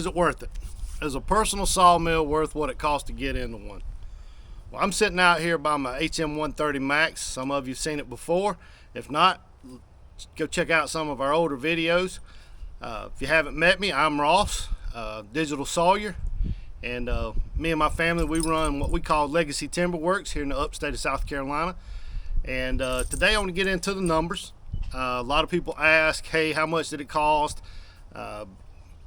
Is it worth it? Is a personal sawmill worth what it costs to get into one? Well, I'm sitting out here by my HM130 Max. Some of you have seen it before. If not, go check out some of our older videos. If you haven't met me, I'm Ross, Digital Sawyer, and me and my family, we run what we call Legacy Timber Works here in the upstate of South Carolina. And today I want to get into the numbers. A lot of people ask, hey, how much did it cost?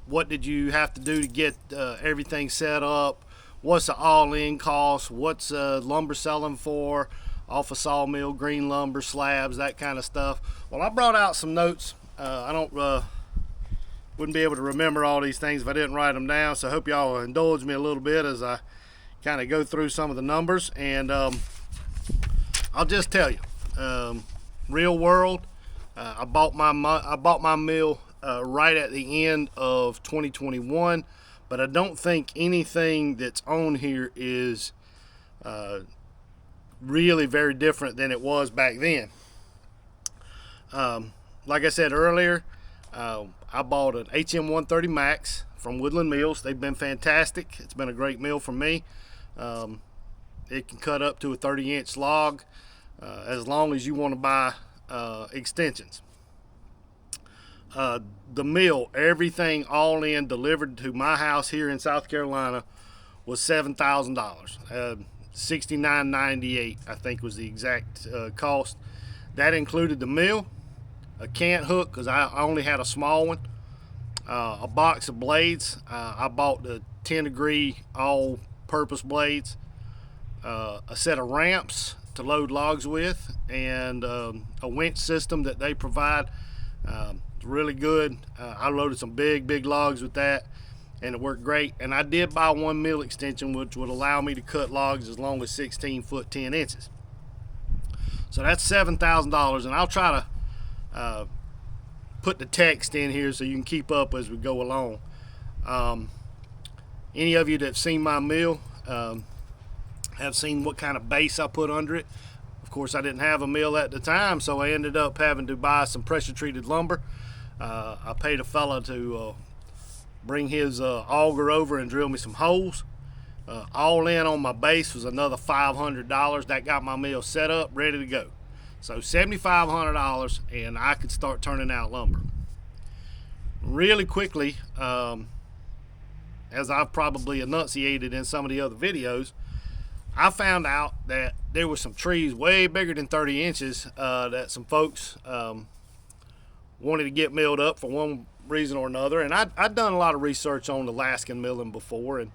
What did you have to do to get everything set up? What's the all-in cost? What's lumber selling for off a sawmill, green lumber, slabs, that kind of stuff? Well, I brought out some notes. I wouldn't be able to remember all these things if I didn't write them down, so I hope y'all will indulge me a little bit as I kind of go through some of the numbers. And I'll just tell you, real world, I bought my mill right at the end of 2021, but I don't think anything that's on here is really very different than it was back then. Like I said earlier, I bought an HM130 Max from Woodland Mills. They've been fantastic. It's been a great mill for me. It can cut up to a 30-inch log as long as you want to buy extensions. The mill, everything all in, delivered to my house here in South Carolina, was $7,000. $69.98 I think was the exact cost. That included the mill, a cant hook because I only had a small one, a box of blades. I bought the 10-degree all-purpose blades, a set of ramps to load logs with, and a winch system that they provide. Really good. I loaded some big logs with that, and it worked great. And I did buy one mill extension which would allow me to cut logs as long as 16 foot 10 inches. So that's $7,000, and I'll try to put the text in here so you can keep up as we go along. Any of you that have seen my mill have seen what kind of base I put under it. Of course, I didn't have a mill at the time, so I ended up having to buy some pressure treated lumber. I paid a fella to bring his auger over and drill me some holes. All in on my base was another $500. That got my mill set up, ready to go. So $7,500, and I could start turning out lumber. Really quickly, as I've probably enunciated in some of the other videos, I found out that there were some trees way bigger than 30 inches that some folks wanted to get milled up for one reason or another. And I'd done a lot of research on Alaskan milling before, and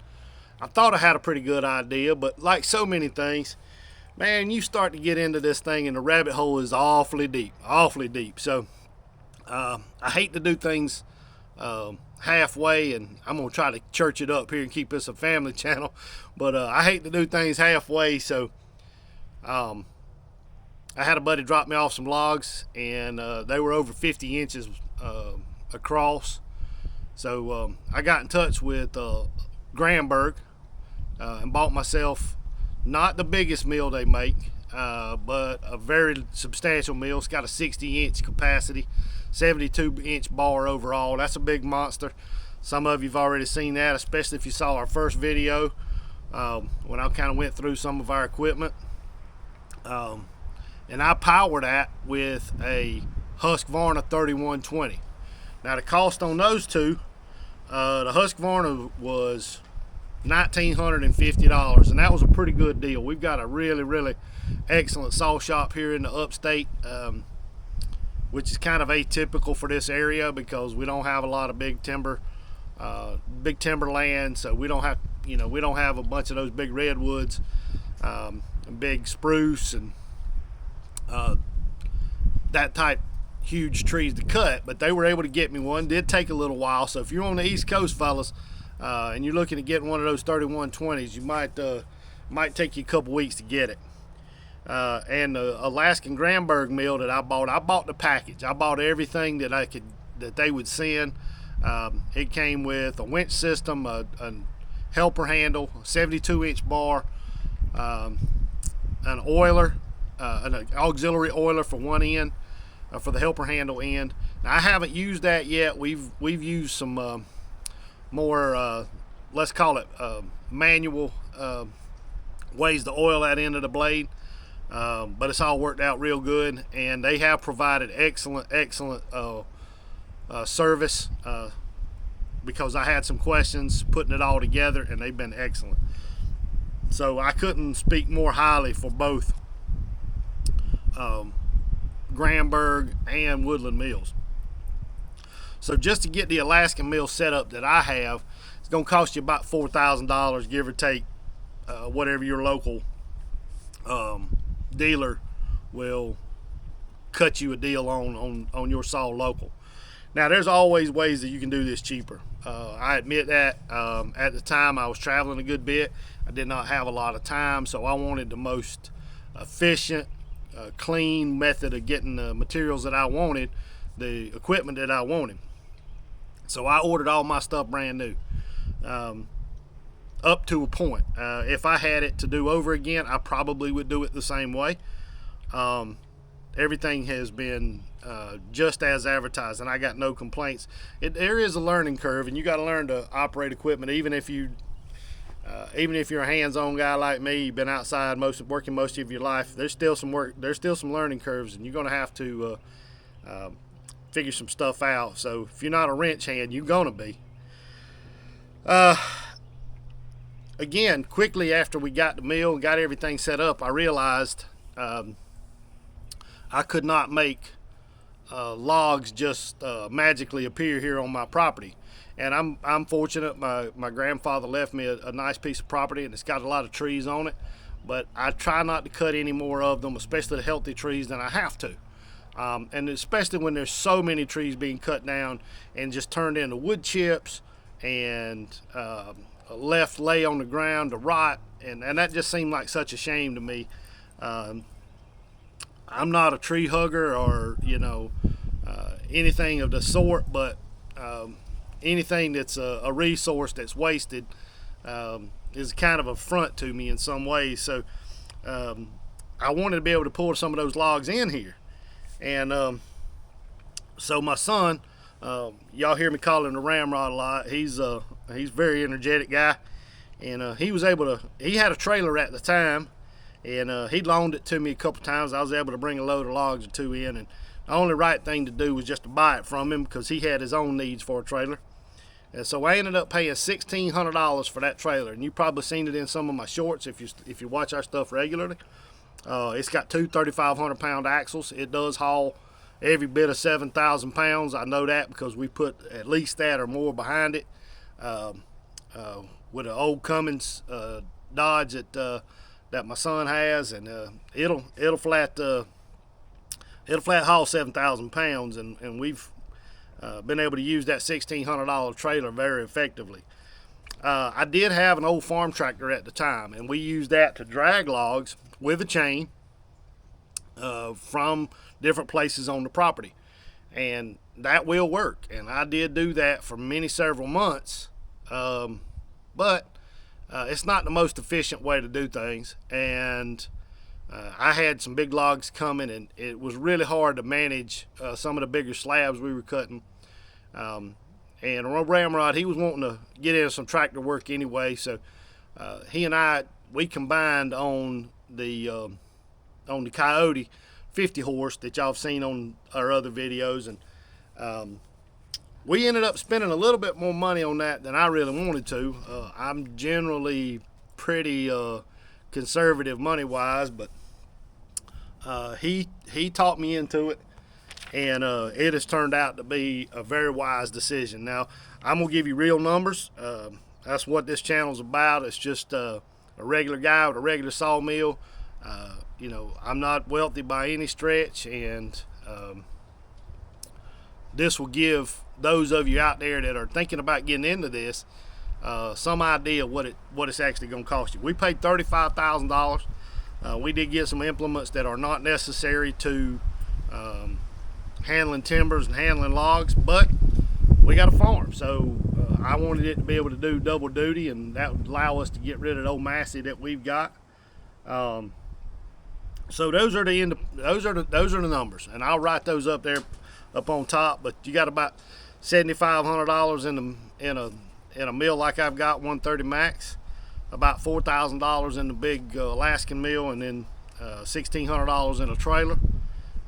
I thought I had a pretty good idea, but like so many things, man, you start to get into this thing and the rabbit hole is awfully deep. So I hate to do things halfway, and I'm gonna try to church it up here and keep this a family channel, but I hate to do things halfway. So I had a buddy drop me off some logs, and they were over 50 inches across. So I got in touch with Granberg and bought myself not the biggest mill they make, but a very substantial mill. It's got a 60-inch capacity, 72-inch bar overall. That's a big monster. Some of you've already seen that, especially if you saw our first video when I kind of went through some of our equipment. And I power that with a Husqvarna 3120. Now the cost on those two, the Husqvarna was $1,950, and that was a pretty good deal. We've got a really excellent saw shop here in the upstate, which is kind of atypical for this area because we don't have a lot of big timber land, so we don't have a bunch of those big redwoods and big spruce and that type huge trees to cut. But they were able to get me one. Did take a little while, so if you're on the East Coast, fellas, and you're looking at getting one of those 3120s, you might take you a couple weeks to get it. And the Alaskan Granberg mill that I bought the package. I bought everything that they would send. It came with a winch system, a helper handle, 72-inch bar, an oiler, an auxiliary oiler for one end, for the helper handle end. Now, I haven't used that yet. We've used some more let's call it manual ways to oil that end of the blade. But it's all worked out real good, and they have provided excellent service, because I had some questions putting it all together, and they've been excellent. So I couldn't speak more highly for both Granberg and Woodland Mills. So just to get the Alaskan mill set up that I have, it's going to cost you about $4,000, give or take, whatever your local dealer will cut you a deal on your saw local. Now, there's always ways that you can do this cheaper. I admit that. At the time, I was traveling a good bit. I did not have a lot of time, so I wanted the most efficient, clean method of getting the materials that I wanted, the equipment that I wanted. So I ordered all my stuff brand new, up to a point. If I had it to do over again, I probably would do it the same way. Everything has been just as advertised, and I got no complaints. There is a learning curve, and you got to learn to operate equipment, even if you're a hands-on guy like me. You've been outside working most of your life. There's still some work. There's still some learning curves, and you're going to have to figure some stuff out. So if you're not a wrench hand, you're going to be. Again, quickly after we got the mill and got everything set up, I realized I could not make logs just magically appear here on my property. And I'm fortunate. My grandfather left me a nice piece of property, and it's got a lot of trees on it. But I try not to cut any more of them, especially the healthy trees, than I have to. And especially when there's so many trees being cut down and just turned into wood chips and left lay on the ground to rot, and that just seemed like such a shame to me. I'm not a tree hugger or anything of the sort, but anything that's a resource that's wasted is kind of a affront to me in some ways. So I wanted to be able to pull some of those logs in here, and so my son, y'all hear me call him the Ramrod a lot. He's a very energetic guy, and he had a trailer at the time, and he loaned it to me a couple times. I was able to bring a load of logs or two in, and the only right thing to do was just to buy it from him, because he had his own needs for a trailer. And so I ended up paying $1,600 for that trailer, and you've probably seen it in some of my shorts if you watch our stuff regularly. It's got two 3,500-pound axles. It does haul every bit of 7,000 pounds. I know that because we put at least that or more behind it. With an old Cummins Dodge that my son has, and it'll flat haul 7,000 pounds, and we've been able to use that $1,600 trailer very effectively. I did have an old farm tractor at the time, and we used that to drag logs with a chain from different places on the property, and that will work. And I did do that for several months, but it's not the most efficient way to do things. And I had some big logs coming, and it was really hard to manage some of the bigger slabs we were cutting. And Ramrod, he was wanting to get into some tractor work anyway, so he and we combined on the Coyote 50 horse that y'all have seen on our other videos, and we ended up spending a little bit more money on that than I really wanted to. I'm generally pretty conservative money wise, but he talked me into it, and it has turned out to be a very wise decision. Now, I'm gonna give you real numbers. That's what this channel's about. It's just a regular guy with a regular sawmill. I'm not wealthy by any stretch, and this will give those of you out there that are thinking about getting into this some idea what it's actually going to cost you. We paid $35,000. We did get some implements that are not necessary to handling timbers and handling logs, but we got a farm, so I wanted it to be able to do double duty, and that would allow us to get rid of the old Massey that we've got. So those are the numbers, and I'll write those up there up on top. But you got about $7,500 in in a mill like I've got 130 max, about $4,000 in the big Alaskan mill, and then $1,600 in a trailer,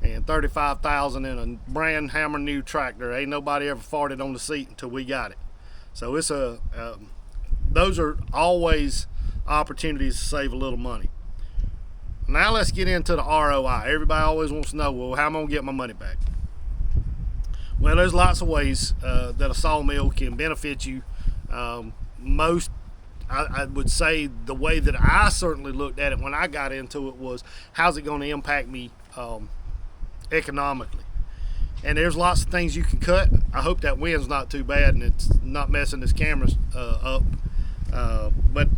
and $35,000 in a brand hammer new tractor. Ain't nobody ever farted on the seat until we got it. So it's those are always opportunities to save a little money. Now let's get into the ROI. Everybody always wants to know, well, how am I gonna get my money back? Well, there's lots of ways that a sawmill can benefit you. I would say the way that I certainly looked at it when I got into it was, how's it going to impact me economically? And there's lots of things you can cut. I hope that wind's not too bad and it's not messing this camera up. But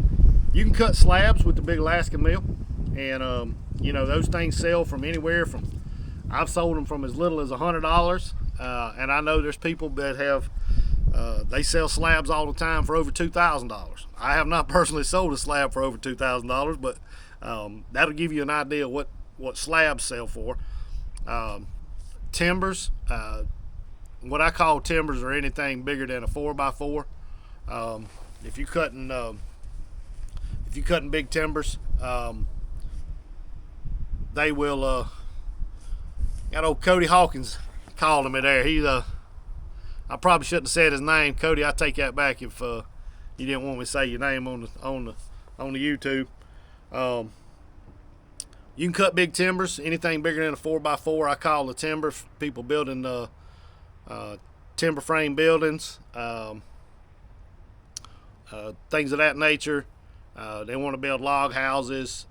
you can cut slabs with the big Alaskan mill, and you know, those things sell from anywhere from, I've sold them from as little as $100, and I know there's people that have they sell slabs all the time for over $2,000. I have not personally sold a slab for over $2,000, but that'll give you an idea what slabs sell for. Timbers, what I call timbers are anything bigger than a 4x4. If you're cutting big timbers, they will. Got old Cody Hawkins calling me there. He's I probably shouldn't have said his name, Cody. I take that back if you didn't want me to say your name on the YouTube. You can cut big timbers, anything bigger than a 4x4. I call the timber. People building timber frame buildings, things of that nature. They want to build log houses,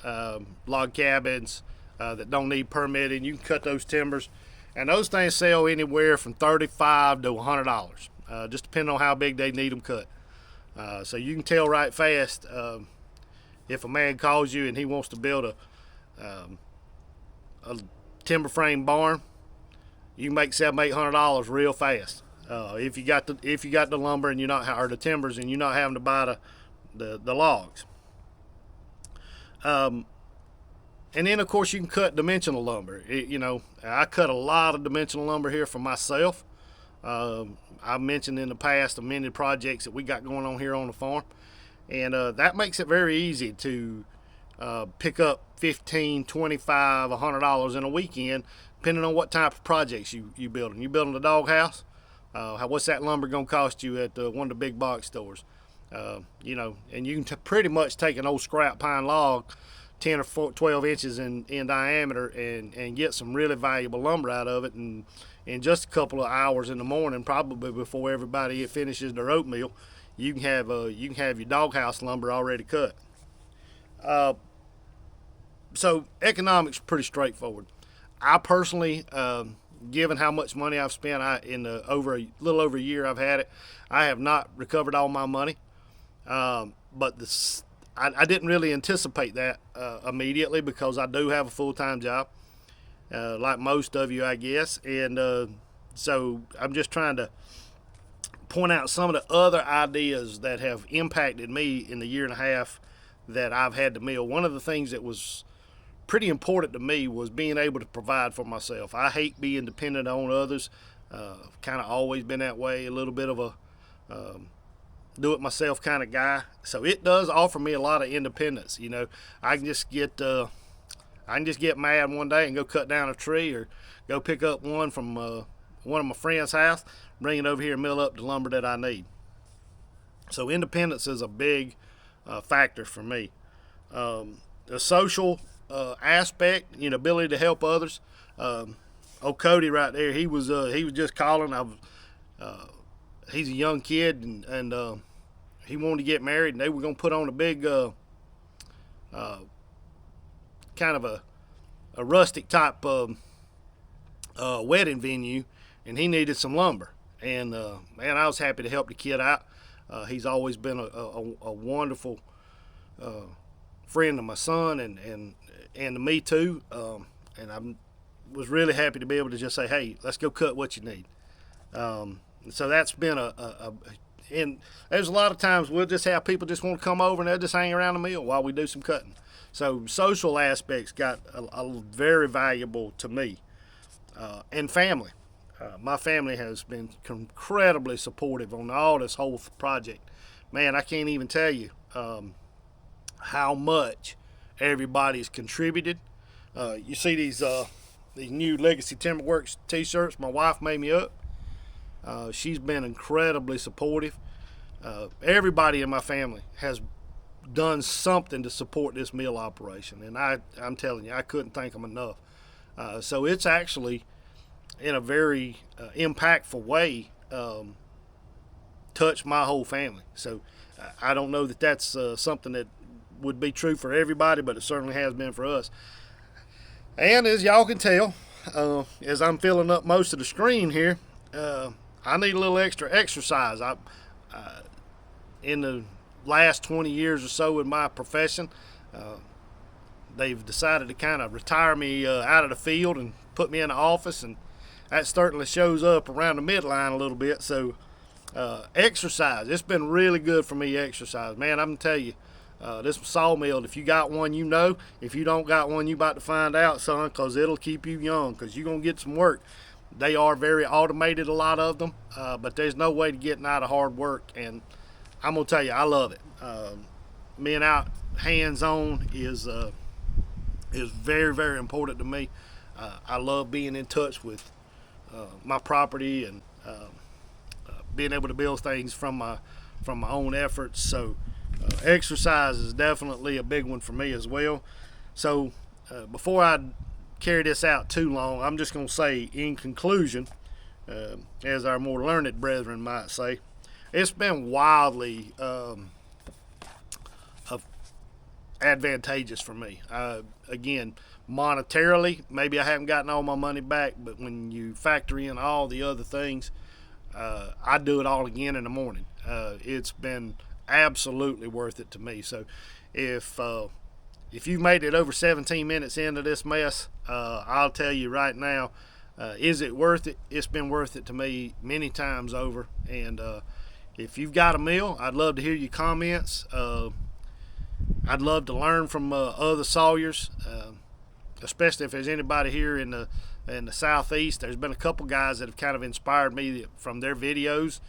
log cabins that don't need permitting. You can cut those timbers, and those things sell anywhere from $35 to $100, just depending on how big they need them cut. So you can tell right fast if a man calls you and he wants to build a timber frame barn. You can make $700-800 real fast if you got the lumber and you're not, or the timbers, and you're not having to buy the logs. And then of course you can cut dimensional lumber. You know, I cut a lot of dimensional lumber here for myself. I've mentioned in the past the many projects that we got going on here on the farm, and that makes it very easy to pick up $15, $25, $100 in a weekend, depending on what type of projects you building. You building a doghouse? What's that lumber gonna cost you at one of the big box stores? You know, and you can pretty much take an old scrap pine log, 10 or 12 inches in diameter, and get some really valuable lumber out of it. And in just a couple of hours in the morning, probably before everybody finishes their oatmeal, you can have your doghouse lumber already cut. So economics are pretty straightforward. I personally, given how much money I've spent in a little over a year I've had it, I have not recovered all my money. But I didn't really anticipate that immediately, because I do have a full-time job, like most of you, I guess. And so I'm just trying to point out some of the other ideas that have impacted me in the year and a half that I've had the mill. One of the things that was pretty important to me was being able to provide for myself. I hate being dependent on others. Kind of always been that way, a little bit of a do-it-myself kind of guy. So it does offer me a lot of independence. You know, I can just get mad one day and go cut down a tree, or go pick up one from one of my friend's house, bring it over here and mill up the lumber that I need. So independence is a big factor for me. The social aspect, you know, ability to help others. Old Cody right there, he was just calling. He's a young kid, and he wanted to get married, and they were going to put on a big kind of a rustic type wedding venue, and he needed some lumber. And man, I was happy to help the kid out. He's always been a wonderful friend of my son, and to me too. And I was really happy to be able to just say, hey, let's go cut what you need. So that's been and there's a lot of times we'll just have people just want to come over and they'll just hang around the mill while we do some cutting. So social aspects got a very valuable to me. And family. My family has been incredibly supportive on all this whole project. man, I can't even tell you how much everybody's contributed. You see these new Legacy Timberworks t-shirts my wife made me up. She's been incredibly supportive. Everybody in my family has done something to support this mill operation, and I'm telling you, I couldn't thank them enough. So it's actually, in a very impactful way, touched my whole family. So I don't know that that's something that would be true for everybody, but it certainly has been for us. And as y'all can tell, as I'm filling up most of the screen here, I need a little extra exercise. In the last 20 years or so in my profession, they've decided to kind of retire me out of the field and put me in the office, and that certainly shows up around the midline a little bit. So exercise, it's been really good for me. Exercise, man, I'm gonna tell you, this sawmill, if you got one, you know. If you don't got one, you about to find out, son, because it'll keep you young, because you're gonna get some work. They are very automated, a lot of them, but there's no way to getting out of hard work, and I'm gonna tell you, I love it. Being out hands-on is very, very important to me. I love being in touch with my property and being able to build things from my own efforts. So exercise is definitely a big one for me as well. So before I carry this out too long, I'm just going to say, in conclusion, as our more learned brethren might say, it's been wildly advantageous for me. Again, monetarily, maybe I haven't gotten all my money back, but when you factor in all the other things, I'd do it all again in the morning. It's been absolutely worth it to me. So if you've made it over 17 minutes into this mess, I'll tell you right now, is it worth it? It's been worth it to me many times over. And if you've got a mill, I'd love to hear your comments. I'd love to learn from other sawyers, especially if there's anybody here in the southeast. There's been a couple guys that have kind of inspired me from their videos.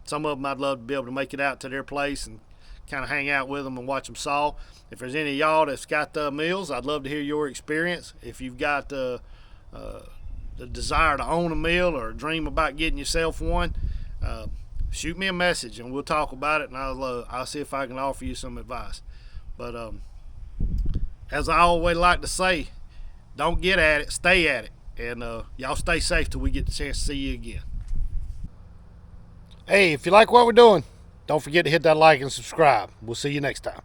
Some of them I'd love to be able to make it out to their place and kind of hang out with them and watch them saw. If there's any of y'all that's got mills, I'd love to hear your experience. If you've got the desire to own a mill or dream about getting yourself one, shoot me a message and we'll talk about it, and I'll see if I can offer you some advice. But as I always like to say, don't get at it, stay at it. And y'all stay safe till we get the chance to see you again. Hey, if you like what we're doing, don't forget to hit that like and subscribe. We'll see you next time.